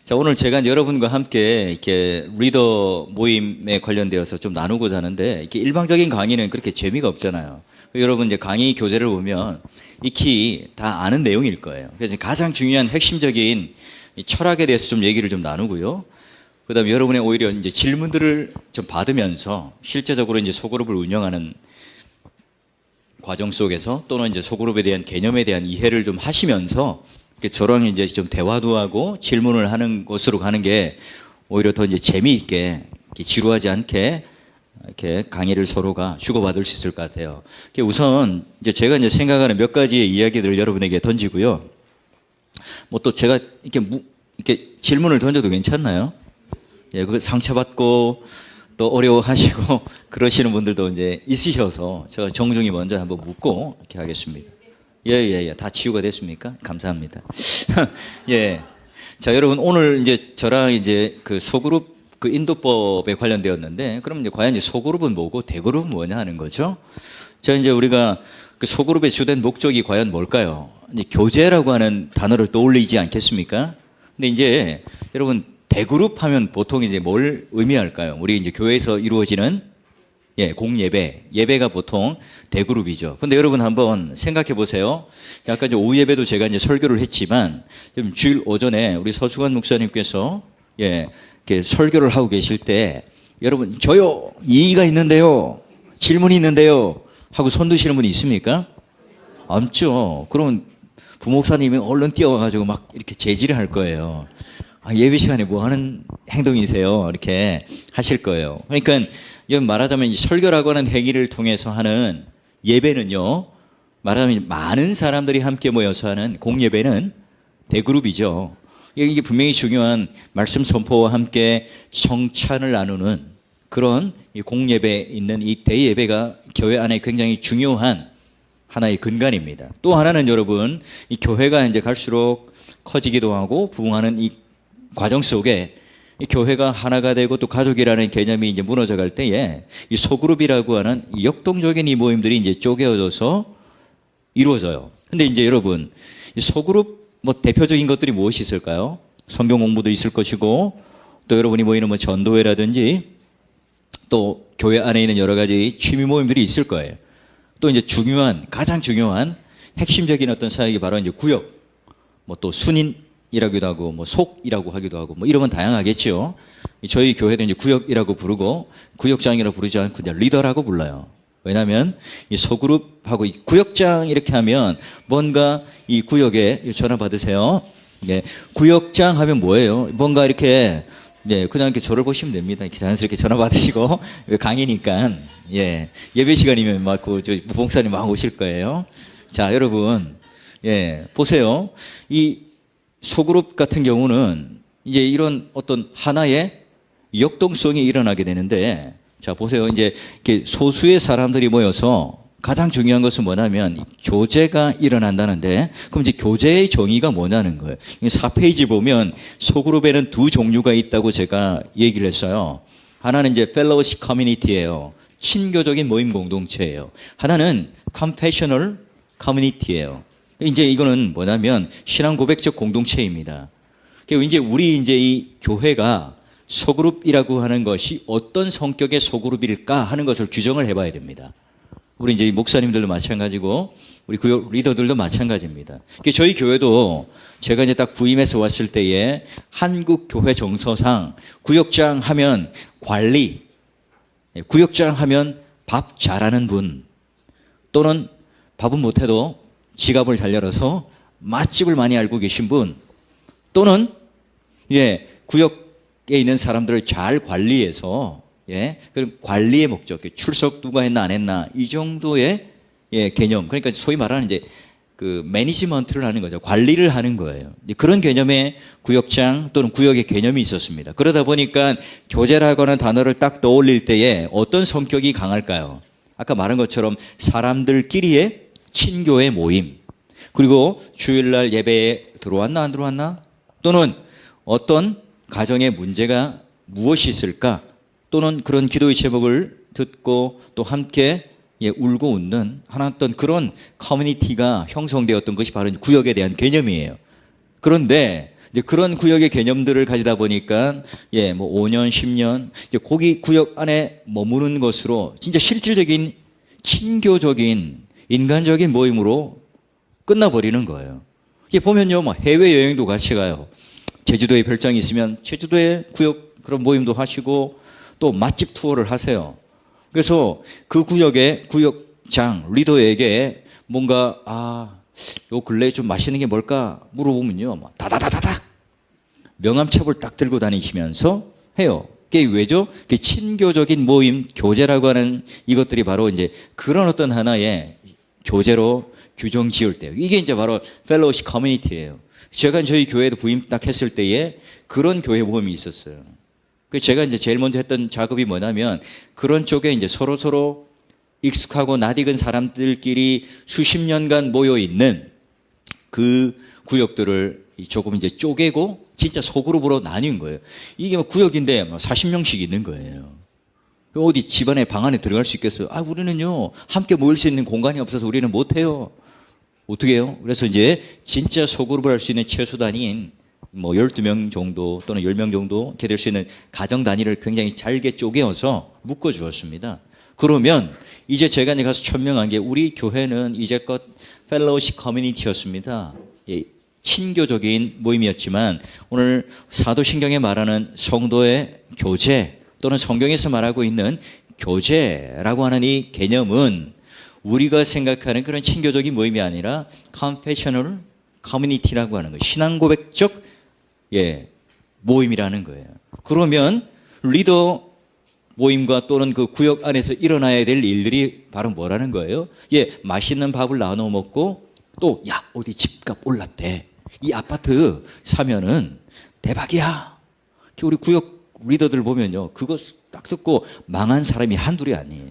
자, 오늘 제가 이제 여러분과 함께 이렇게 리더 모임에 관련되어서 좀 나누고자 하는데, 이렇게 일방적인 강의는 그렇게 재미가 없잖아요. 여러분 이제 강의 교재를 보면 익히 다 아는 내용일 거예요. 그래서 가장 중요한 핵심적인 이 철학에 대해서 좀 얘기를 좀 나누고요. 그 다음에 여러분의 오히려 이제 질문들을 좀 받으면서 실제적으로 이제 소그룹을 운영하는 과정 속에서 또는 이제 소그룹에 대한 개념에 대한 이해를 좀 하시면서 저랑 이제 좀 대화도 하고 질문을 하는 곳으로 가는 게 오히려 더 이제 재미있게 지루하지 않게 이렇게 강의를 서로가 주고받을 수 있을 것 같아요. 우선 이제 제가 이제 생각하는 몇 가지의 이야기들을 여러분에게 던지고요. 뭐 또 제가 이렇게 질문을 던져도 괜찮나요? 예, 그 상처받고 또 어려워하시고 그러시는 분들도 이제 있으셔서 제가 정중히 먼저 한번 묻고 이렇게 하겠습니다. 예. 다 치유가 됐습니까? 감사합니다. 예. 자, 여러분 오늘 이제 저랑 이제 그 소그룹 그 인도법에 관련되었는데, 그럼 이제 과연 이제 소그룹은 뭐고 대그룹은 뭐냐 하는 거죠. 자, 이제 우리가 그 소그룹의 주된 목적이 과연 뭘까요? 이제 교제라고 하는 단어를 떠올리지 않겠습니까? 근데 이제 여러분 대그룹 하면 보통 이제 뭘 의미할까요? 우리 이제 교회에서 이루어지는 공예배, 예배가 보통 대그룹이죠. 근데 여러분 한번 생각해 보세요. 아까 이제 오후 예배도 제가 이제 설교를 했지만, 주일 오전에 우리 서수관 목사님께서 이렇게 설교를 하고 계실 때, 여러분 저요 이의가 있는데요, 질문이 있는데요 하고 손 드시는 분이 있습니까? 없죠. 그러면 부목사님이 얼른 뛰어와가지고 막 이렇게 제지를 할 거예요. 예배 시간에 뭐 하는 행동이세요? 이렇게 하실 거예요. 그러니까 말하자면 이 설교라고 하는 행위를 통해서 하는 예배는요, 말하자면 많은 사람들이 함께 모여서 하는 공예배는 대그룹이죠. 이게 분명히 중요한 말씀 선포와 함께 성찬을 나누는 그런 이 공예배에 있는 이 대예배가 교회 안에 굉장히 중요한 하나의 근간입니다. 또 하나는 여러분, 이 교회가 이제 갈수록 커지기도 하고 부흥하는 이 과정 속에 이 교회가 하나가 되고 또 가족이라는 개념이 이제 무너져 갈 때에 이 소그룹이라고 하는 이 역동적인 이 모임들이 이제 쪼개어져서 이루어져요. 근데 이제 여러분, 이 소그룹 뭐 대표적인 것들이 무엇이 있을까요? 성경 공부도 있을 것이고, 또 여러분이 모이는 뭐 전도회라든지 또 교회 안에 있는 여러 가지 취미 모임들이 있을 거예요. 또 이제 가장 중요한 핵심적인 어떤 사역이 바로 이제 구역, 뭐 또 순인이라기도 하고 뭐 속이라고 하기도 하고 뭐 이런 건 다양하겠죠. 저희 교회도 이제 구역이라고 부르고 구역장이라고 부르지 않고 그냥 리더라고 불러요. 왜냐하면 이 소그룹하고 이 구역장 이렇게 하면 뭔가 이 구역에 전화 받으세요. 구역장 하면 뭐예요? 뭔가 이렇게 그냥 이렇게 저를 보시면 됩니다. 이렇게 자연스럽게 전화 받으시고 강의니까 예배 시간이면 막 그 부목사님 막 오실 거예요. 자, 여러분 보세요. 이 소그룹 같은 경우는 이제 이런 어떤 하나의 역동성이 일어나게 되는데, 자 보세요. 이제 이렇게 소수의 사람들이 모여서 가장 중요한 것은 뭐냐면 교제가 일어난다는데, 그럼 이제 교제의 정의가 뭐냐는 거예요. 4페이지 보면 소그룹에는 두 종류가 있다고 제가 얘기를 했어요. 하나는 이제 펠로우십 커뮤니티예요. 친교적인 모임 공동체예요. 하나는 컴패셔널 커뮤니티예요. 이제 이거는 뭐냐면 신앙 고백적 공동체입니다. 이제 우리 이제 이 교회가 소그룹이라고 하는 것이 어떤 성격의 소그룹일까 하는 것을 규정을 해봐야 됩니다. 우리 이제 목사님들도 마찬가지고 우리 구역 리더들도 마찬가지입니다. 저희 교회도 제가 이제 딱 부임해서 왔을 때에 한국 교회 정서상 구역장 하면 관리, 구역장 하면 밥 잘하는 분, 또는 밥은 못해도 지갑을 잘 열어서 맛집을 많이 알고 계신 분, 또는 구역에 있는 사람들을 잘 관리해서 그럼 관리의 목적, 출석 누가 했나 안 했나 이 정도의 개념, 그러니까 소위 말하는 이제 그 매니지먼트를 하는 거죠. 관리를 하는 거예요. 그런 개념의 구역장 또는 구역의 개념이 있었습니다. 그러다 보니까 교제라고 하는 단어를 딱 떠올릴 때에 어떤 성격이 강할까요? 아까 말한 것처럼 사람들끼리의 친교의 모임, 그리고 주일날 예배에 들어왔나 안 들어왔나, 또는 어떤 가정의 문제가 무엇이 있을까, 또는 그런 기도의 제목을 듣고 또 함께 울고 웃는 하나 어떤 그런 커뮤니티가 형성되었던 것이 바로 구역에 대한 개념이에요. 그런데 이제 그런 구역의 개념들을 가지다 보니까 뭐 5년, 10년 이제 거기 구역 안에 머무는 것으로 진짜 실질적인 친교적인 인간적인 모임으로 끝나버리는 거예요. 이게 보면요, 뭐 해외 여행도 같이 가요. 제주도에 별장이 있으면 제주도에 구역 그런 모임도 하시고 또 맛집 투어를 하세요. 그래서 그 구역의 구역장 리더에게 뭔가 요 근래에 좀 맛있는 게 뭘까 물어보면요, 막 다다다다닥 명함첩을 딱 들고 다니시면서 해요. 그게 왜죠? 그게 친교적인 모임, 교제라고 하는 이것들이 바로 이제 그런 어떤 하나의 교제로 규정 지을 때 이게 이제 바로 펠로우십 커뮤니티예요. 제가 저희 교회에도 부임 딱 했을 때에 그런 교회 모임이 있었어요. 그 제가 이제 제일 먼저 했던 작업이 뭐냐면 그런 쪽에 이제 서로 익숙하고 낯익은 사람들끼리 수십 년간 모여 있는 그 구역들을 조금 이제 쪼개고 진짜 소그룹으로 나뉜 거예요. 이게 뭐 구역인데 40명씩 있는 거예요. 어디 집안에 방 안에 들어갈 수 있겠어요? 우리는요 함께 모일 수 있는 공간이 없어서 우리는 못해요. 어떻게 해요? 그래서 이제 진짜 소그룹을 할 수 있는 최소 단위인 뭐 12명 정도 또는 10명 정도 이렇게 될 수 있는 가정 단위를 굉장히 잘게 쪼개어서 묶어 주었습니다. 그러면 이제 제가 이제 가서 천명한 게 우리 교회는 이제껏 펠로우십 커뮤니티였습니다. 친교적인 모임이었지만 오늘 사도신경에 말하는 성도의 교제 또는 성경에서 말하고 있는 교제라고 하는 이 개념은 우리가 생각하는 그런 친교적인 모임이 아니라 confessional community라고 하는 거예요. 신앙 고백적 모임이라는 거예요. 그러면 리더 모임과 또는 그 구역 안에서 일어나야 될 일들이 바로 뭐라는 거예요? 맛있는 밥을 나눠 먹고 또 어디 집값 올랐대. 이 아파트 사면은 대박이야. 우리 구역 리더들 보면요. 그거 딱 듣고 망한 사람이 한둘이 아니에요.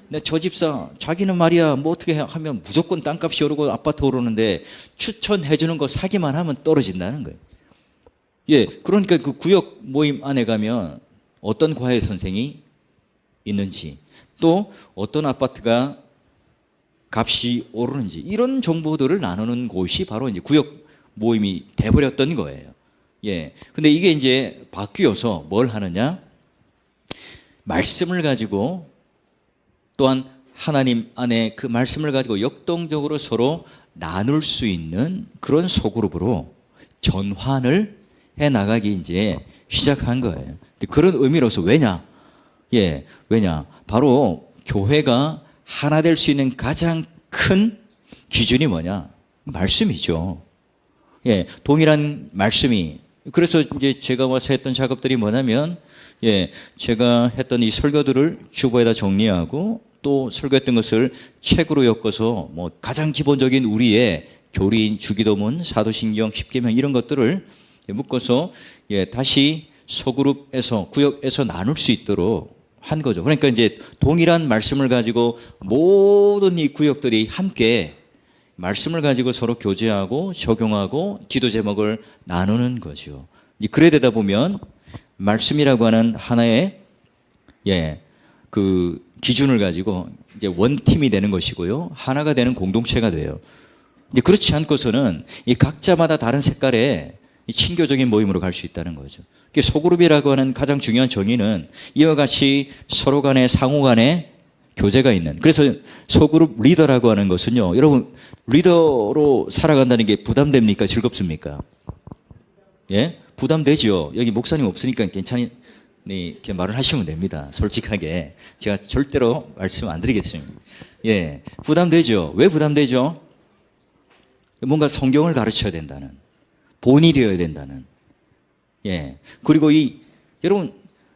근데 저 집사 자기는 말이야 뭐 어떻게 하면 무조건 땅값이 오르고 아파트 오르는데 추천해 주는 거 사기만 하면 떨어진다는 거예요. 그러니까 그 구역 모임 안에 가면 어떤 과외 선생이 있는지 또 어떤 아파트가 값이 오르는지 이런 정보들을 나누는 곳이 바로 이제 구역 모임이 돼버렸던 거예요. 근데 이게 이제 바뀌어서 뭘 하느냐? 말씀을 가지고 또한 하나님 안에 그 말씀을 가지고 역동적으로 서로 나눌 수 있는 그런 소그룹으로 전환을 해 나가기 이제 시작한 거예요. 그런 의미로서 왜냐? 바로 교회가 하나 될 수 있는 가장 큰 기준이 뭐냐? 말씀이죠. 동일한 말씀이. 그래서 이제 제가 와서 했던 작업들이 뭐냐면, 제가 했던 이 설교들을 주보에다 정리하고 또 설교했던 것을 책으로 엮어서 뭐 가장 기본적인 우리의 교리인 주기도문, 사도신경, 십계명 이런 것들을 묶어서 다시 소그룹에서 구역에서 나눌 수 있도록 한 거죠. 그러니까 이제 동일한 말씀을 가지고 모든 이 구역들이 함께 말씀을 가지고 서로 교제하고 적용하고 기도 제목을 나누는 거죠. 그래 되다 보면 말씀이라고 하는 하나의 그 기준을 가지고 이제 원팀이 되는 것이고요. 하나가 되는 공동체가 돼요. 그렇지 않고서는 이 각자마다 다른 색깔의 이 친교적인 모임으로 갈 수 있다는 거죠. 소그룹이라고 하는 가장 중요한 정의는 이와 같이 서로 간에 상호 간에 교제가 있는. 그래서 소그룹 리더라고 하는 것은요. 여러분 리더로 살아간다는 게 부담됩니까? 즐겁습니까? 부담되죠. 여기 목사님 없으니까 괜찮이 이렇게 말을 하시면 됩니다. 솔직하게. 제가 절대로 말씀 안 드리겠습니다. 부담되죠. 왜 부담되죠? 뭔가 성경을 가르쳐야 된다는. 본이 되어야 된다는. 그리고 여러분,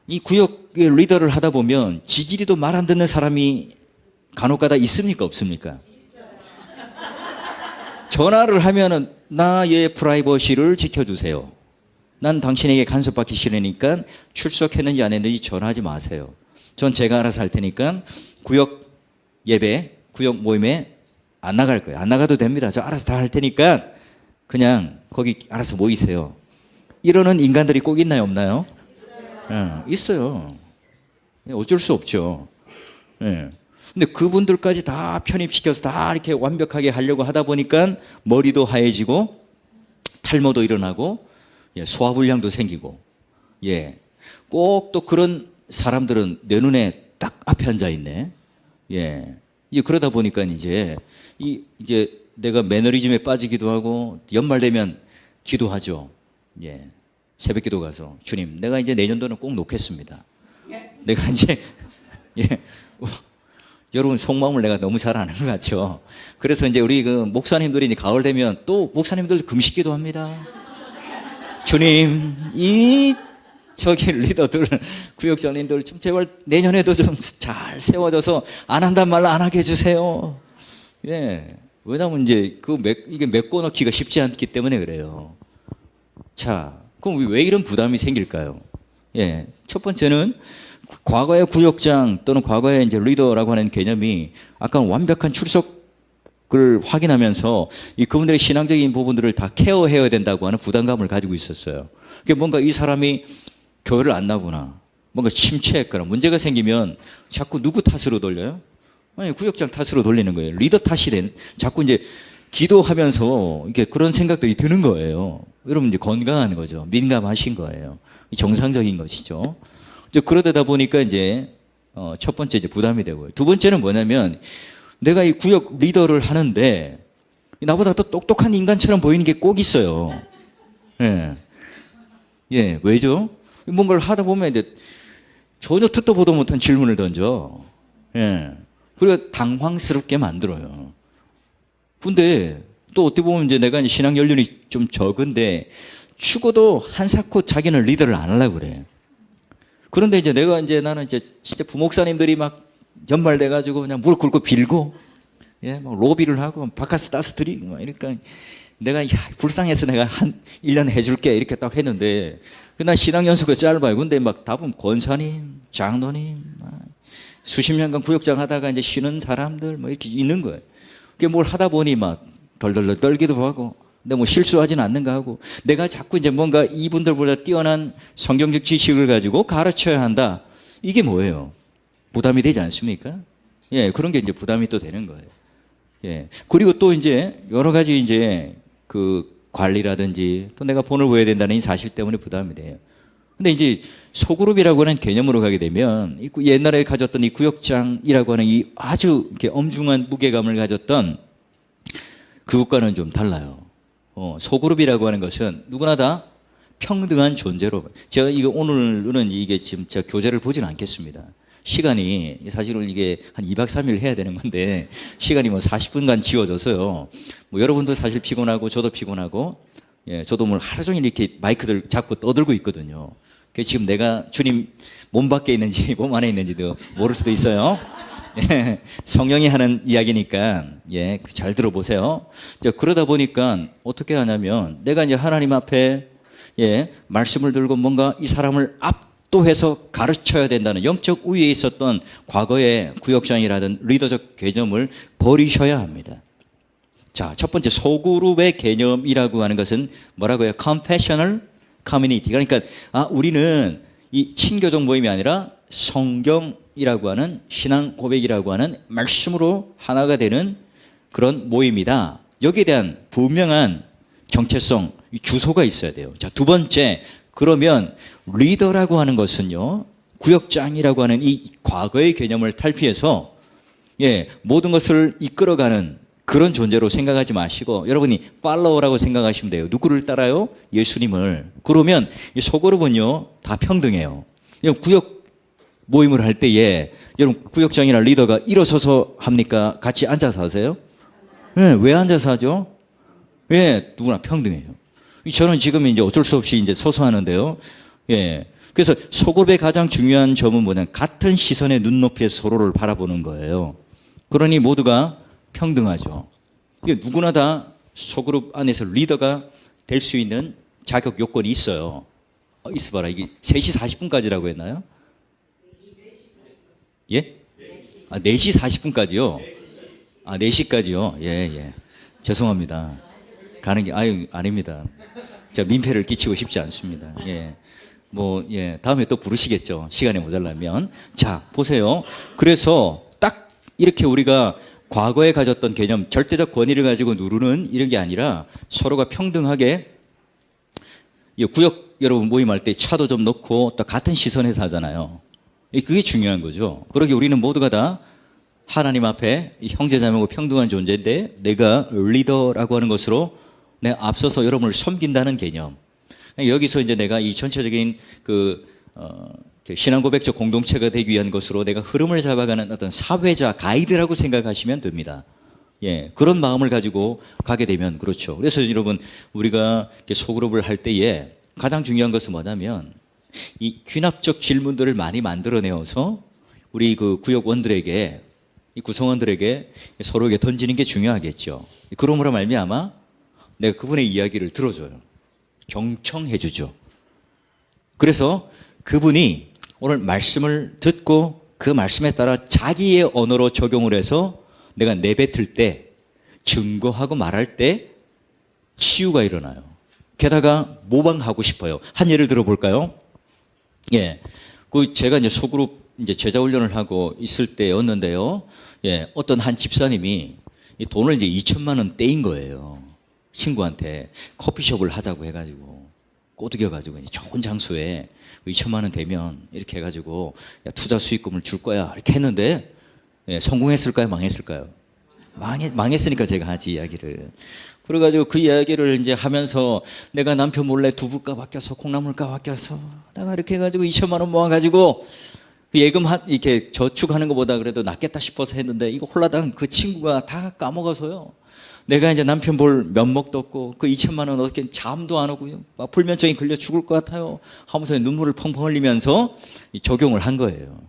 이 구역의 리더를 하다 보면 지지리도 말 안 듣는 사람이 간혹가다 있습니까? 없습니까? 전화를 하면은 나의 프라이버시를 지켜주세요. 난 당신에게 간섭받기 싫으니까 출석했는지 안 했는지 전화하지 마세요. 전 제가 알아서 할 테니까 구역 예배, 구역 모임에 안 나갈 거예요. 안 나가도 됩니다. 저 알아서 다 할 테니까 그냥 거기 알아서 모이세요. 이러는 인간들이 꼭 있나요? 없나요? 있어요. 어쩔 수 없죠. 근데 그분들까지 다 편입시켜서 다 이렇게 완벽하게 하려고 하다 보니까 머리도 하얘지고 탈모도 일어나고 예, 소화불량도 생기고, 예, 꼭 또 그런 사람들은 내 눈에 딱 앞에 앉아 있네. 예, 그러다 보니까 이제 내가 매너리즘에 빠지기도 하고 연말 되면 기도하죠. 예, 새벽기도 가서 주님, 내가 이제 내년도는 꼭 놓겠습니다. 내가 이제 예, 여러분 속마음을 내가 너무 잘 아는 것 같죠. 그래서 이제 우리 그 목사님들이 이제 가을 되면 또 목사님들도 금식기도 합니다. 주님, 저기 리더들, 구역장님들 좀 제발 내년에도 좀 잘 세워져서 안 한단 말 안 하게 해주세요. 예. 왜냐면 이제 이게 메꿔 넣기가 쉽지 않기 때문에 그래요. 자, 그럼 왜 이런 부담이 생길까요? 예. 첫 번째는 과거의 구역장 또는 과거의 이제 리더라고 하는 개념이 아까 완벽한 출석을 확인하면서 그분들의 신앙적인 부분들을 다 케어해야 된다고 하는 부담감을 가지고 있었어요. 그게 뭔가 이 사람이 교회를 안 나구나, 뭔가 침체했거나 문제가 생기면 자꾸 누구 탓으로 돌려요? 아니, 구역장 탓으로 돌리는 거예요. 리더 탓이 자꾸 이제 기도하면서 이렇게 그런 생각들이 드는 거예요. 여러분 이제 건강한 거죠. 민감하신 거예요. 정상적인 것이죠. 그러다 보니까 이제 첫 번째 이제 부담이 되고요. 두 번째는 뭐냐면 내가 이 구역 리더를 하는데 나보다 더 똑똑한 인간처럼 보이는 게 꼭 있어요. 예. 예, 왜죠? 뭔가를 하다 보면 이제 전혀 듣도 보도 못한 질문을 던져. 예. 그리고 당황스럽게 만들어요. 근데 또 어떻게 보면 이제 내가 신앙 연륜이 좀 적은데 죽어도 한사코 자기는 리더를 안 하려고 그래. 그런데 나는 진짜 부목사님들이 막 연말돼가지고 그냥 무릎 꿇고 빌고, 예, 막 로비를 하고 바카스 따스 드리고 막 이러니까 내가 불쌍해서 내가 한 1년 해줄게 이렇게 딱 했는데 난 신앙연수가 짧아요. 근데 막 답은 권사님, 장로님, 수십 년간 구역장 하다가 이제 쉬는 사람들 뭐 이렇게 있는 거예요. 그게 뭘 하다 보니 막 덜덜덜 떨기도 하고, 근데 뭐 실수하지는 않는가 하고, 내가 자꾸 이제 뭔가 이분들보다 뛰어난 성경적 지식을 가지고 가르쳐야 한다. 이게 뭐예요? 부담이 되지 않습니까? 예, 그런 게 이제 부담이 또 되는 거예요. 예. 그리고 또 이제 여러 가지 이제 그 관리라든지 또 내가 본을 보여야 된다는 이 사실 때문에 부담이 돼요. 근데 이제 소그룹이라고 하는 개념으로 가게 되면 옛날에 가졌던 이 구역장이라고 하는 이 아주 이렇게 엄중한 무게감을 가졌던 그것과는 좀 달라요. 소그룹이라고 하는 것은 누구나 다 평등한 존재로, 제가 오늘은 이게 지금 제가 교재를 보지는 않겠습니다. 시간이 사실은 이게 한 2박 3일 해야 되는 건데 시간이 뭐 40분간 지워져서요. 뭐 여러분도 사실 피곤하고 저도 피곤하고, 예, 저도 뭐 하루 종일 이렇게 마이크들 잡고 떠들고 있거든요. 지금 내가 주님 몸 밖에 있는지 몸 안에 있는지도 모를 수도 있어요. 예, 성령이 하는 이야기니까, 예, 잘 들어보세요. 그러다 보니까 어떻게 하냐면 내가 이제 하나님 앞에, 예, 말씀을 들고 뭔가 이 사람을 압도해서 가르쳐야 된다는 영적 우위에 있었던 과거의 구역장이라든 리더적 개념을 버리셔야 합니다. 자, 첫 번째 소그룹의 개념이라고 하는 것은 뭐라고요? Confessional Community. 그러니까 우리는 이 친교적 모임이 아니라 성경이라고 하는 신앙 고백이라고 하는 말씀으로 하나가 되는 그런 모임이다. 여기에 대한 분명한 정체성, 주소가 있어야 돼요. 자, 두 번째, 그러면 리더라고 하는 것은요, 구역장이라고 하는 이 과거의 개념을 탈피해서, 예, 모든 것을 이끌어가는 그런 존재로 생각하지 마시고 여러분이 팔로워라고 생각하시면 돼요. 누구를 따라요? 예수님을. 그러면 이 소그룹은요 다 평등해요. 구역 모임을 할 때에 여러분 구역장이나 리더가 일어서서 합니까? 같이 앉아서 하세요? 네, 왜 앉아서 하죠? 예, 누구나 평등해요. 저는 지금 이제 어쩔 수 없이 이제 서서 하는데요. 예. 그래서 소그룹의 가장 중요한 점은 뭐냐면 같은 시선의 눈높이에서 서로를 바라보는 거예요. 그러니 모두가 평등하죠. 누구나 다 소그룹 안에서 리더가 될 수 있는 자격 요건이 있어요. 있어봐라. 이게 3시 40분까지라고 했나요? 예? 4시 40분까지요? 4시까지요? 예, 예. 죄송합니다. 가는 게, 아닙니다. 제가 민폐를 끼치고 싶지 않습니다. 예. 예. 다음에 또 부르시겠죠. 시간이 모자라면. 자, 보세요. 그래서 딱 이렇게 우리가 과거에 가졌던 개념, 절대적 권위를 가지고 누르는 이런 게 아니라 서로가 평등하게 이 구역 여러분 모임할 때 차도 좀 넣고 또 같은 시선에서 하잖아요. 그게 중요한 거죠. 그러게 우리는 모두가 다 하나님 앞에 형제자매고 평등한 존재인데 내가 리더라고 하는 것으로 내가 앞서서 여러분을 섬긴다는 개념. 여기서 이제 내가 이 전체적인 신앙 고백적 공동체가 되기 위한 것으로 내가 흐름을 잡아가는 어떤 사회자 가이드라고 생각하시면 됩니다. 예, 그런 마음을 가지고 가게 되면 그렇죠. 그래서 여러분 우리가 소그룹을 할 때에 가장 중요한 것은 뭐냐면 이 귀납적 질문들을 많이 만들어내어서 우리 그 구역원들에게 이 구성원들에게 서로에게 던지는 게 중요하겠죠. 그러므로 말미암아 내가 그분의 이야기를 들어줘요. 경청해 주죠. 그래서 그분이 오늘 말씀을 듣고 그 말씀에 따라 자기의 언어로 적용을 해서 내가 내뱉을 때 증거하고 말할 때 치유가 일어나요. 게다가 모방하고 싶어요. 한 예를 들어볼까요? 예, 제가 이제 소그룹 이제 제자 훈련을 하고 있을 때였는데요. 예, 어떤 한 집사님이 이 돈을 이제 2천만 원 떼인 거예요. 친구한테 커피숍을 하자고 해가지고 꼬드겨가지고 이제 좋은 장소에 2천만 원 되면 이렇게 해가지고 야, 투자 수익금을 줄 거야 이렇게 했는데 예, 성공했을까요? 망했을까요? 망했으니까 제가 하지 이야기를. 그래가지고 그 이야기를 이제 하면서 내가 남편 몰래 두부값 아껴서 콩나물값 아껴서 내가 이렇게 해가지고 2천만 원 모아가지고 예금 이렇게 저축하는 것보다 그래도 낫겠다 싶어서 했는데 이거 홀라당 그 친구가 다 까먹어서요. 내가 이제 남편 볼 면목도 없고 그 2천만 원 어떻게 잠도 안 오고요. 막 불면증이 걸려 죽을 것 같아요. 하면서 눈물을 펑펑 흘리면서 적용을 한 거예요.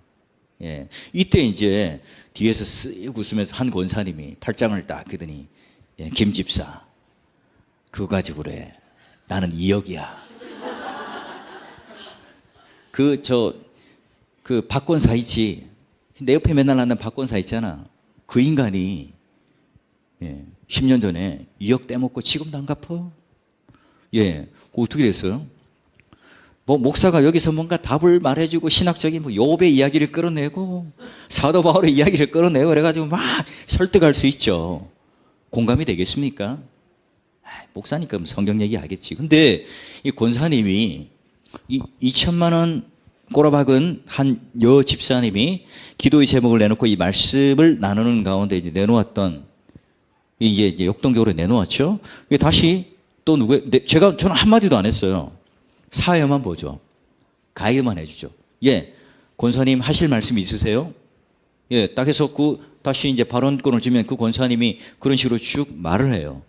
예. 이때 이제 뒤에서 쓱 웃으면서 한 권사님이 팔짱을 딱 끄더니 예, 김 집사 그거 가지고 그래. 나는 2억이야. 그 박권사 있지. 내 옆에 맨날 하는 박권사 있잖아. 그 인간이 예, 10년 전에 2억 떼먹고 지금도 안 갚어. 예, 어떻게 됐어요? 뭐 목사가 여기서 뭔가 답을 말해주고 신학적인 뭐 욥의 이야기를 끌어내고 사도 바울의 이야기를 끌어내고 그래가지고 막 설득할 수 있죠. 공감이 되겠습니까? 목사니까 성경 얘기 하겠지. 근데 이 권사님이 이 2천만 원 꼬라박은 한 여 집사님이 기도의 제목을 내놓고 이 말씀을 나누는 가운데 이제 내놓았던 이제 역동적으로 내놓았죠. 다시 또 저는 한마디도 안 했어요. 사회만 보죠. 가이드만 해주죠. 예, 권사님 하실 말씀 있으세요? 예, 딱 해서 다시 이제 발언권을 주면 그 권사님이 그런 식으로 쭉 말을 해요.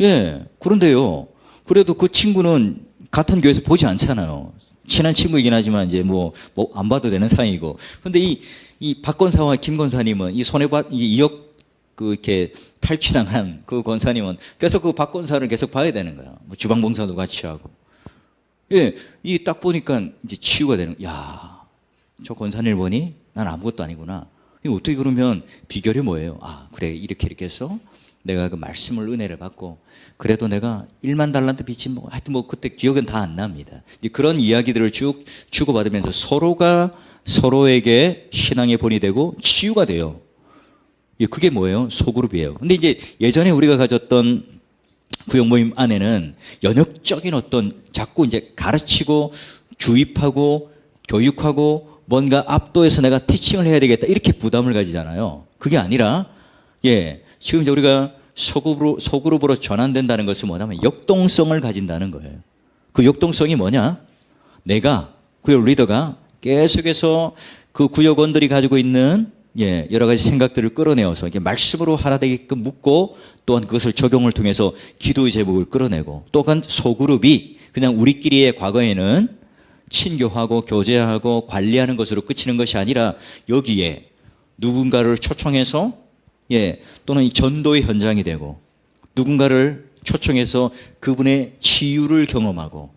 예, 그런데요. 그래도 그 친구는 같은 교회에서 보지 않잖아요. 친한 친구이긴 하지만 이제 뭐 안 봐도 되는 사이고. 근데 이 박 권사와 김 권사님은 이 2억 이렇게 탈취당한 그 권사님은 계속 그 박 권사를 계속 봐야 되는 거야. 뭐 주방봉사도 같이 하고. 예, 이 딱 보니까 이제 치유가 되는, 야, 저 권사님을 보니 난 아무것도 아니구나. 이거 어떻게 그러면 비결이 뭐예요? 아, 그래, 이렇게 해서 내가 그 말씀을 은혜를 받고 그래도 내가 1만 달란트 빚이 뭐 하여튼 뭐 그때 기억은 다 안 납니다. 이제 그런 이야기들을 쭉 주고받으면서 서로가 서로에게 신앙의 본이 되고 치유가 돼요. 그게 뭐예요? 소그룹이에요. 근데 이제 예전에 우리가 가졌던 구역 모임 안에는 연역적인 어떤 자꾸 이제 가르치고 주입하고 교육하고 뭔가 압도해서 내가 티칭을 해야 되겠다 이렇게 부담을 가지잖아요. 그게 아니라 예, 지금 이제 우리가 소그룹으로 전환된다는 것은 뭐냐면 역동성을 가진다는 거예요. 그 역동성이 뭐냐? 내가 구역 리더가 계속해서 그 구역원들이 가지고 있는 예, 여러 가지 생각들을 끌어내어서 이게 말씀으로 하나 되게끔 묻고 또한 그것을 적용을 통해서 기도의 제목을 끌어내고 또한 소그룹이 그냥 우리끼리의 과거에는 친교하고 교제하고 관리하는 것으로 그치는 것이 아니라 여기에 누군가를 초청해서 예, 또는 이 전도의 현장이 되고 누군가를 초청해서 그분의 치유를 경험하고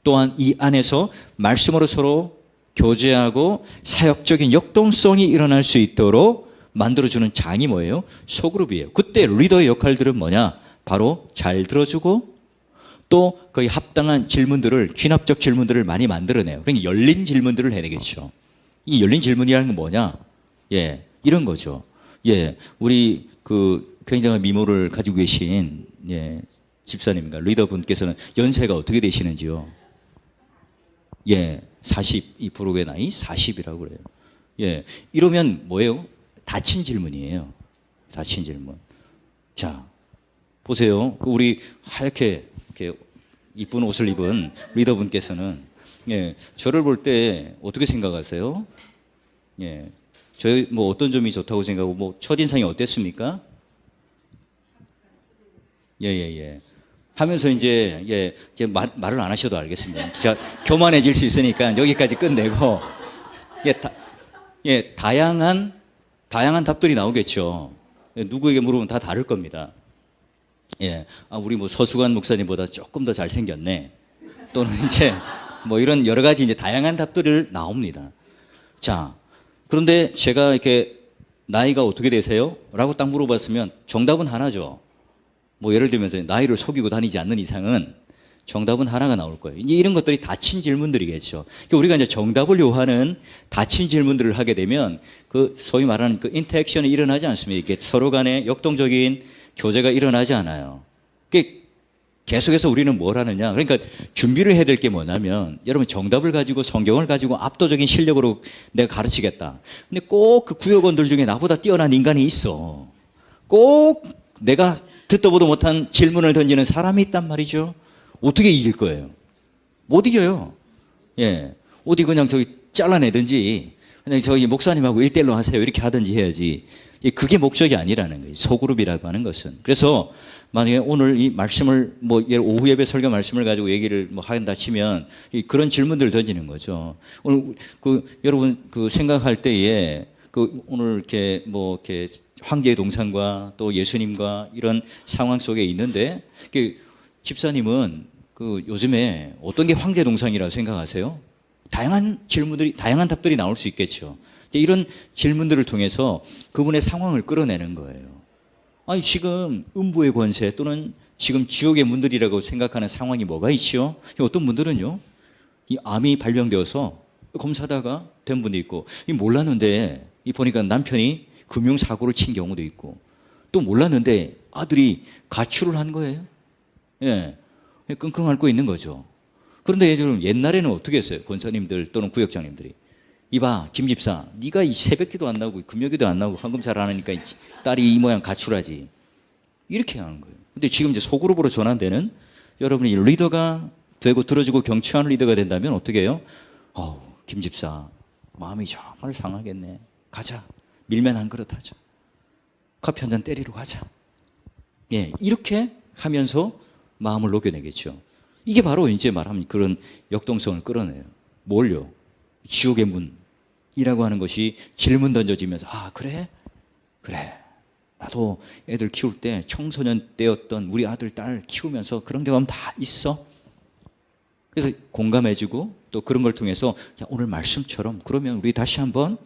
또한 이 안에서 말씀으로 서로 교제하고 사역적인 역동성이 일어날 수 있도록 만들어주는 장이 뭐예요? 소그룹이에요. 그때 리더의 역할들은 뭐냐? 바로 잘 들어주고 또 거의 합당한 질문들을 귀납적 질문들을 많이 만들어내요. 그러니까 열린 질문들을 해야 되겠죠. 이 열린 질문이라는 건 뭐냐? 예, 이런 거죠. 예, 우리 그 굉장한 미모를 가지고 계신 예, 집사님인가 리더분께서는 연세가 어떻게 되시는지요? 예, 40, 이 부록의 나이 40이라고 그래요. 예, 이러면 뭐예요? 닫힌 질문이에요. 닫힌 질문. 자, 보세요. 우리 하얗게 이렇게 이쁜 옷을 입은 리더분께서는 예, 저를 볼 때 어떻게 생각하세요? 예, 저희 뭐 어떤 점이 좋다고 생각하고 뭐 첫인상이 어땠습니까? 예, 예, 예. 하면서 이제 말을 안 하셔도 알겠습니다. 제가 교만해질 수 있으니까 여기까지 끝내고 예, 다양한 답들이 나오겠죠. 예, 누구에게 물으면 다 다를 겁니다. 예, 우리 뭐 서수관 목사님보다 조금 더 잘생겼네. 또는 이제 뭐 이런 여러 가지 이제 다양한 답들을 나옵니다. 자, 그런데 제가 이렇게 나이가 어떻게 되세요? 라고 딱 물어봤으면 정답은 하나죠. 뭐 예를 들면서 나이를 속이고 다니지 않는 이상은 정답은 하나가 나올 거예요. 이제 이런 것들이 닫힌 질문들이겠죠. 그러니까 우리가 이제 정답을 요하는 닫힌 질문들을 하게 되면 그 소위 말하는 그 인터액션이 일어나지 않습니다. 이게 서로 간에 역동적인 교제가 일어나지 않아요. 계속해서 우리는 뭘 하느냐. 그러니까 준비를 해야 될 게 뭐냐면 여러분 정답을 가지고 성경을 가지고 압도적인 실력으로 내가 가르치겠다. 근데 꼭 그 구역원들 중에 나보다 뛰어난 인간이 있어. 꼭 내가 듣도 보도 못한 질문을 던지는 사람이 있단 말이죠. 어떻게 이길 거예요? 못 이겨요. 예. 어디 그냥 저기 잘라내든지 그냥 저기 목사님하고 1대1로 하세요. 이렇게 하든지 해야지. 그게 목적이 아니라는 거예요. 소그룹이라고 하는 것은. 그래서 만약에 오늘 이 말씀을 뭐 오후 예배 설교 말씀을 가지고 얘기를 뭐 한다 치면 그런 질문들을 던지는 거죠. 오늘 여러분 생각할 때에 오늘 이렇게 뭐 이렇게 황제의 동상과 또 예수님과 이런 상황 속에 있는데 집사님은 요즘에 어떤 게 황제 동상이라고 생각하세요? 다양한 질문들이 다양한 답들이 나올 수 있겠죠. 이런 질문들을 통해서 그분의 상황을 끌어내는 거예요. 아니 지금 음부의 권세 또는 지금 지옥의 문들이라고 생각하는 상황이 뭐가 있죠? 어떤 분들은요, 이 암이 발병되어서 검사다가 된 분도 있고, 몰랐는데 보니까 남편이 금융사고를 친 경우도 있고, 또 몰랐는데 아들이 가출을 한 거예요. 예, 끙끙 앓고 있는 거죠. 그런데 옛날에는 어떻게 했어요? 권사님들 또는 구역장님들이 이봐 김 집사, 네가 이 새벽기도 안 나오고 금요기도 안 나오고 헌금잘 안 하니까 딸이 이 모양 가출하지, 이렇게 하는 거예요. 근데 지금 이제 소그룹으로 전환되는 여러분이 리더가 되고 들어주고 경청하는 리더가 된다면 어떻게 해요? 김 집사 마음이 정말 상하겠네. 가자. 밀면 한 그릇 하자. 커피 한 잔 때리러 가자. 예, 이렇게 하면서 마음을 녹여내겠죠. 이게 바로 이제 말하면 그런 역동성을 끌어내요. 뭘요? 지옥의 문이라고 하는 것이 질문 던져지면서 그래? 나도 애들 키울 때 청소년 때였던 우리 아들 딸 키우면서 그런 경험 다 있어. 그래서 공감해주고 또 그런 걸 통해서 오늘 말씀처럼 그러면 우리 다시 한번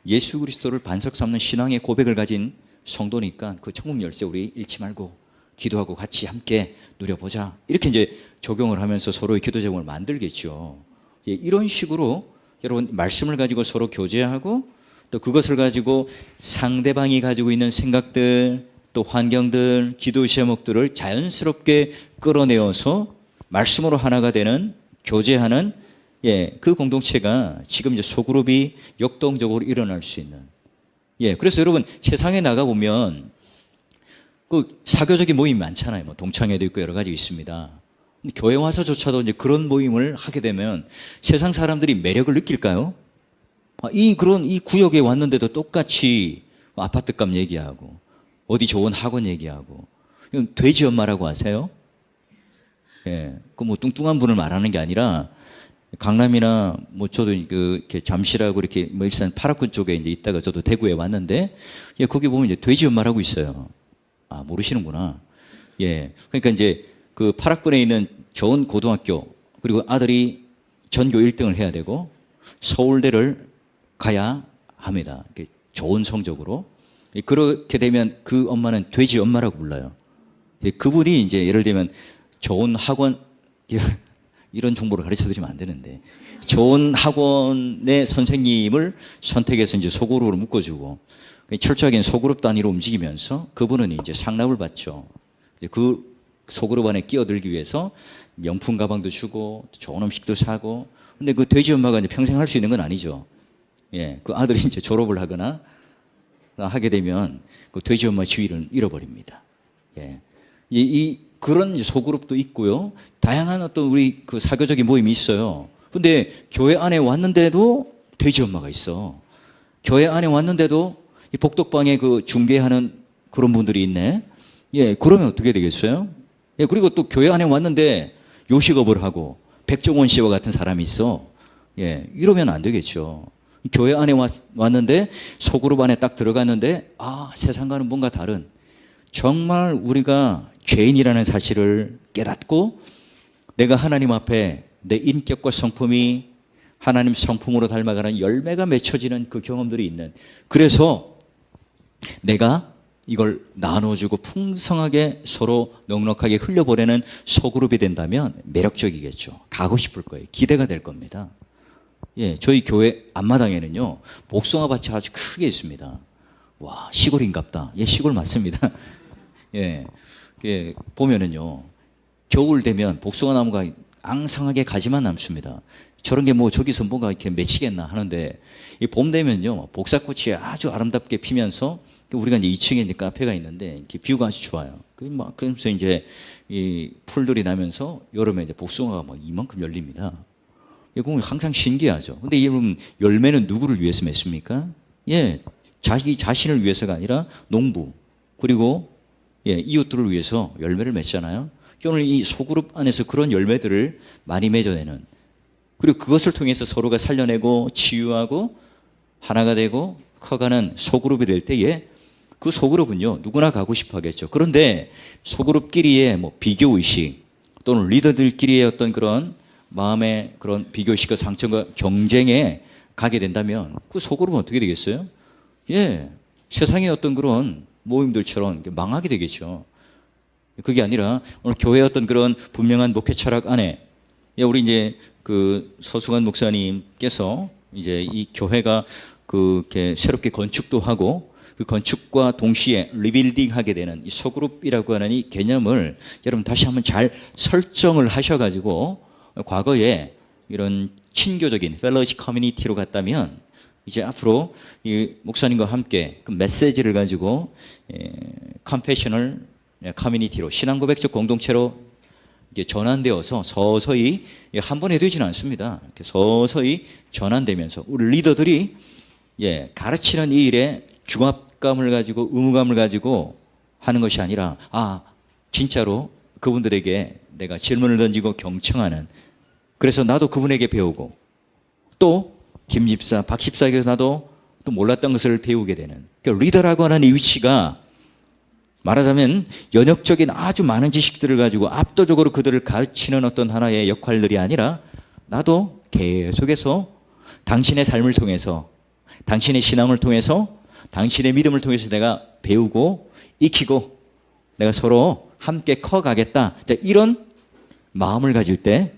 예수 그리스도를 반석 삼는 신앙의 고백을 가진 성도니까 그 천국 열쇠 우리 잃지 말고 기도하고 같이 함께 누려보자. 이렇게 이제 적용을 하면서 서로의 기도 제목을 만들겠죠. 이런 식으로 여러분 말씀을 가지고 서로 교제하고 또 그것을 가지고 상대방이 가지고 있는 생각들 또 환경들 기도 제목들을 자연스럽게 끌어내어서 말씀으로 하나가 되는 교제하는 그 공동체가 지금 이제 소그룹이 역동적으로 일어날 수 있는. 그래서 여러분 세상에 나가보면 사교적인 모임이 많잖아요. 뭐 동창회도 있고 여러 가지 있습니다. 근데 교회 와서조차도 이제 그런 모임을 하게 되면 세상 사람들이 매력을 느낄까요? 이 구역에 왔는데도 똑같이 아파트값 얘기하고 어디 좋은 학원 얘기하고 돼지 엄마라고 아세요? 뭐 뚱뚱한 분을 말하는 게 아니라 강남이나 뭐 저도 이렇게 잠실하고 이렇게 뭐 일산 파라군 쪽에 이제 있다가 저도 대구에 왔는데 거기 보면 이제 돼지 엄마라고 있어요. 모르시는구나. 그러니까 이제 그 파라군에 있는 좋은 고등학교 그리고 아들이 전교 1등을 해야 되고 서울대를 가야 합니다. 좋은 성적으로. 그렇게 되면 그 엄마는 돼지 엄마라고 불러요. 그분이 이제 예를 들면 좋은 학원 이런 정보를 가르쳐 드리면 안 되는데 좋은 학원의 선생님을 선택해서 이제 소그룹으로 묶어주고 철저하게 소그룹 단위로 움직이면서 그분은 이제 상납을 받죠. 그 소그룹 안에 끼어들기 위해서 명품 가방도 주고 좋은 음식도 사고. 근데 그 돼지 엄마가 이제 평생 할 수 있는 건 아니죠. 예, 그 아들이 이제 졸업을 하거나 하게 되면 그 돼지 엄마 지위를 잃어버립니다. 예, 그런 소그룹도 있고요. 다양한 어떤 우리 그 사교적인 모임이 있어요. 근데 교회 안에 왔는데도 돼지 엄마가 있어. 교회 안에 왔는데도 이 복덕방에 그 중개하는 그런 분들이 있네. 예, 그러면 어떻게 되겠어요? 예, 그리고 또 교회 안에 왔는데 요식업을 하고 백종원 씨와 같은 사람이 있어. 예, 이러면 안 되겠죠. 교회 안에 왔는데 소그룹 안에 딱 들어갔는데 세상과는 뭔가 다른, 정말 우리가 죄인이라는 사실을 깨닫고 내가 하나님 앞에 내 인격과 성품이 하나님 성품으로 닮아가는 열매가 맺혀지는 그 경험들이 있는, 그래서 내가 이걸 나눠주고 풍성하게 서로 넉넉하게 흘려보내는 소그룹이 된다면 매력적이겠죠. 가고 싶을 거예요. 기대가 될 겁니다. 예, 저희 교회 앞마당에는요, 복숭아 밭이 아주 크게 있습니다. 와, 시골인갑다. 예, 시골 맞습니다. 예, 예, 보면은요, 겨울 되면 복숭아 나무가 앙상하게 가지만 남습니다. 저런 게 뭐 저기서 뭐가 이렇게 맺히겠나 하는데, 이 봄 되면요, 복사꽃이 아주 아름답게 피면서, 우리가 이제 2층에 이제 카페가 있는데 이렇게 뷰가 아주 좋아요. 그러면서 이제 이 풀들이 나면서 여름에 이제 복숭아가 막 이만큼 열립니다. 이거 항상 신기하죠. 근데 여러분, 열매는 누구를 위해서 맺습니까? 예, 자기 자신을 위해서가 아니라 농부, 그리고 예, 이웃들을 위해서 열매를 맺잖아요. 오늘 이 소그룹 안에서 그런 열매들을 많이 맺어내는, 그리고 그것을 통해서 서로가 살려내고 치유하고 하나가 되고 커가는 소그룹이 될 때에, 그 소그룹은요, 누구나 가고 싶어 하겠죠. 그런데 소그룹끼리의 뭐 비교의식, 또는 리더들끼리의 어떤 그런 마음의 그런 비교의식과 상처가 경쟁에 가게 된다면 그 소그룹은 어떻게 되겠어요? 예, 세상의 어떤 그런 모임들처럼 망하게 되겠죠. 그게 아니라 오늘 교회의 어떤 그런 분명한 목회 철학 안에, 예, 우리 이제 그 서승환 목사님께서 이제 이 교회가 그렇게 새롭게 건축도 하고, 그 건축과 동시에 리빌딩하게 되는 이 소그룹이라고 하는 이 개념을 여러분 다시 한번 잘 설정을 하셔가지고, 과거에 이런 친교적인 펠로우십 커뮤니티로 갔다면 이제 앞으로 이 목사님과 함께 그 메시지를 가지고 컴패셔널 커뮤니티로, 신앙 고백적 공동체로 이게 전환되어서 서서히, 한 번에 되지는 않습니다. 이렇게 서서히 전환되면서 우리 리더들이 가르치는 이 일에 중압감을 가지고 의무감을 가지고 하는 것이 아니라, 진짜로 그분들에게 내가 질문을 던지고 경청하는, 그래서 나도 그분에게 배우고, 또 김 집사, 박 집사에게서 나도 또 몰랐던 것을 배우게 되는, 그러니까 리더라고 하는 이 위치가 말하자면 연역적인 아주 많은 지식들을 가지고 압도적으로 그들을 가르치는 어떤 하나의 역할들이 아니라, 나도 계속해서 당신의 삶을 통해서, 당신의 신앙을 통해서, 당신의 믿음을 통해서 내가 배우고 익히고 내가 서로 함께 커가겠다. 자, 이런 마음을 가질 때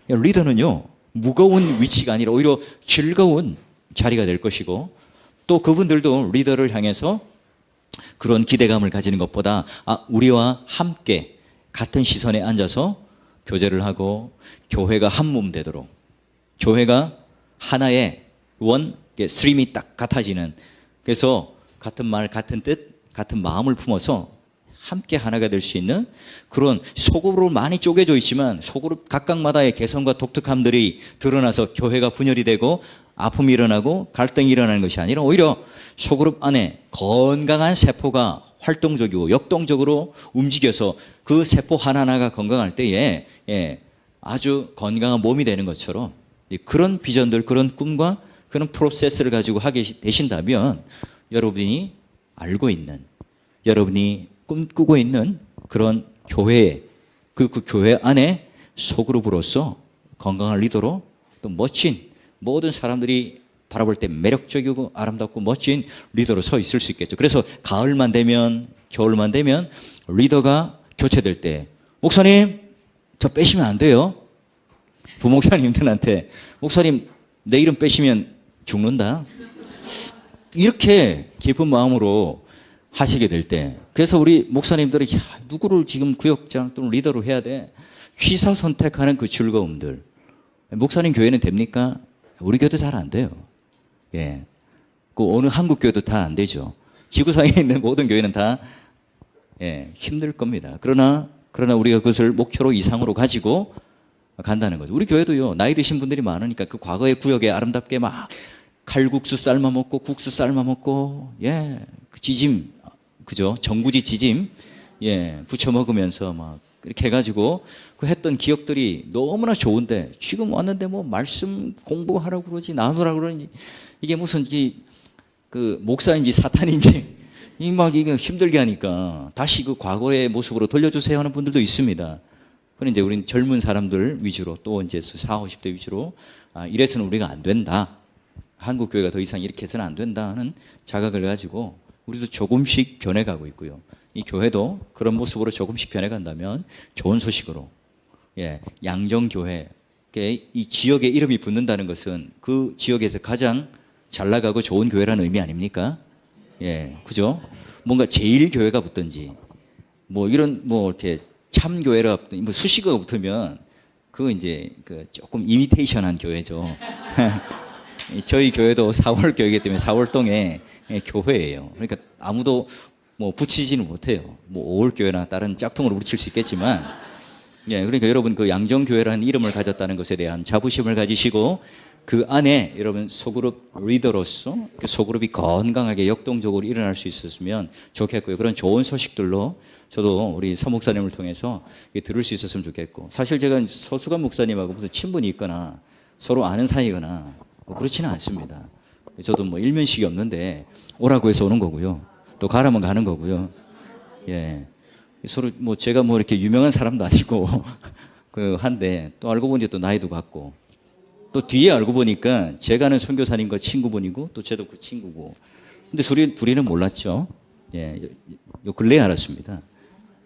리더는요, 무거운 위치가 아니라 오히려 즐거운 자리가 될 것이고, 또 그분들도 리더를 향해서 그런 기대감을 가지는 것보다 우리와 함께 같은 시선에 앉아서 교제를 하고 교회가 한 몸 되도록, 교회가 하나의 스트림이 딱 같아지는, 그래서 같은 말, 같은 뜻, 같은 마음을 품어서 함께 하나가 될 수 있는 그런, 소그룹으로 많이 쪼개져 있지만 소그룹 각각마다의 개성과 독특함들이 드러나서 교회가 분열이 되고 아픔이 일어나고 갈등이 일어나는 것이 아니라, 오히려 소그룹 안에 건강한 세포가 활동적이고 역동적으로 움직여서 그 세포 하나하나가 건강할 때에 아주 건강한 몸이 되는 것처럼, 그런 비전들, 그런 꿈과 그런 프로세스를 가지고 하게 되신다면, 여러분이 알고 있는, 여러분이 꿈꾸고 있는 그런 교회에, 그 교회 안에 소그룹으로서 건강한 리더로, 또 멋진, 모든 사람들이 바라볼 때 매력적이고 아름답고 멋진 리더로 서 있을 수 있겠죠. 그래서 가을만 되면, 겨울만 되면 리더가 교체될 때, 목사님 저 빼시면 안 돼요. 부목사님들한테, 목사님 내 이름 빼시면 죽는다. 이렇게 깊은 마음으로 하시게 될 때, 그래서 우리 목사님들이 야, 누구를 지금 구역장 또는 리더로 해야 돼? 취사 선택하는 그 즐거움들. 목사님 교회는 됩니까? 우리 교회도 잘 안 돼요. 예. 그 어느 한국 교회도 다 안 되죠. 지구상에 있는 모든 교회는 다 예, 힘들 겁니다. 그러나 우리가 그것을 목표로 이상으로 가지고 간다는 거죠. 우리 교회도요, 나이 드신 분들이 많으니까 그 과거의 구역에 아름답게 막 칼국수 삶아 먹고 국수 삶아 먹고 예, 그 지짐 그죠? 정구지 지짐 예, 부쳐 먹으면서 막 이렇게 해가지고 그 했던 기억들이 너무나 좋은데 지금 왔는데 뭐 말씀 공부하라고 그러지 나누라고 그러지 이게 무슨 그 목사인지 사탄인지 이 막 이게 힘들게 하니까 다시 그 과거의 모습으로 돌려주세요 하는 분들도 있습니다. 그런데 이제 우리는 젊은 사람들 위주로 또 이제 40, 50대 위주로 이래서는 우리가 안 된다. 한국 교회가 더 이상 이렇게 해서는 안 된다 하는 자각을 가지고 우리도 조금씩 변해가고 있고요. 이 교회도 그런 모습으로 조금씩 변해간다면 좋은 소식으로 예, 양정교회 이 지역에 이름이 붙는다는 것은 그 지역에서 가장 잘 나가고 좋은 교회라는 의미 아닙니까? 예, 그죠? 뭔가 제일 교회가 붙든지 뭐 이런 뭐 이렇게 참 교회가 붙든 뭐 수식어가 붙으면 그 이제 그 조금 이미테이션한 교회죠. 저희 교회도 4월 교회이기 때문에 4월동에 교회예요. 그러니까 아무도 뭐 붙이지는 못해요. 뭐 5월 교회나 다른 짝퉁으로 붙일 수 있겠지만, 예, 그러니까 여러분 그 양정교회라는 이름을 가졌다는 것에 대한 자부심을 가지시고 그 안에 여러분 소그룹 리더로서 그 소그룹이 건강하게 역동적으로 일어날 수 있었으면 좋겠고요. 그런 좋은 소식들로 저도 우리 서 목사님을 통해서 들을 수 있었으면 좋겠고, 사실 제가 서수관 목사님하고 무슨 친분이 있거나 서로 아는 사이거나 뭐 그렇지는 않습니다. 저도 뭐 일면식이 없는데 오라고 해서 오는 거고요. 또 가라면 가는 거고요. 예. 서로 뭐 제가 뭐 이렇게 유명한 사람도 아니고 그 한데 또 알고 보니 또 나이도 같고 또 뒤에 알고 보니까 제가 아는 선교사님과 친구분이고 또 쟤도 그 친구고. 근데 둘이는 몰랐죠. 예. 요 근래에 알았습니다.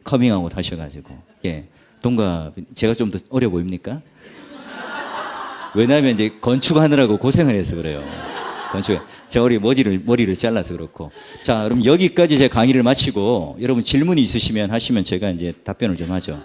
커밍아웃 하셔가지고. 예. 동갑, 제가 좀 더 어려 보입니까? 왜냐하면 이제 건축하느라고 고생을 해서 그래요. 제가 머리를 잘라서 그렇고. 자, 그럼 여기까지 제 강의를 마치고 여러분 질문이 있으시면 하시면 제가 이제 답변을 좀 하죠.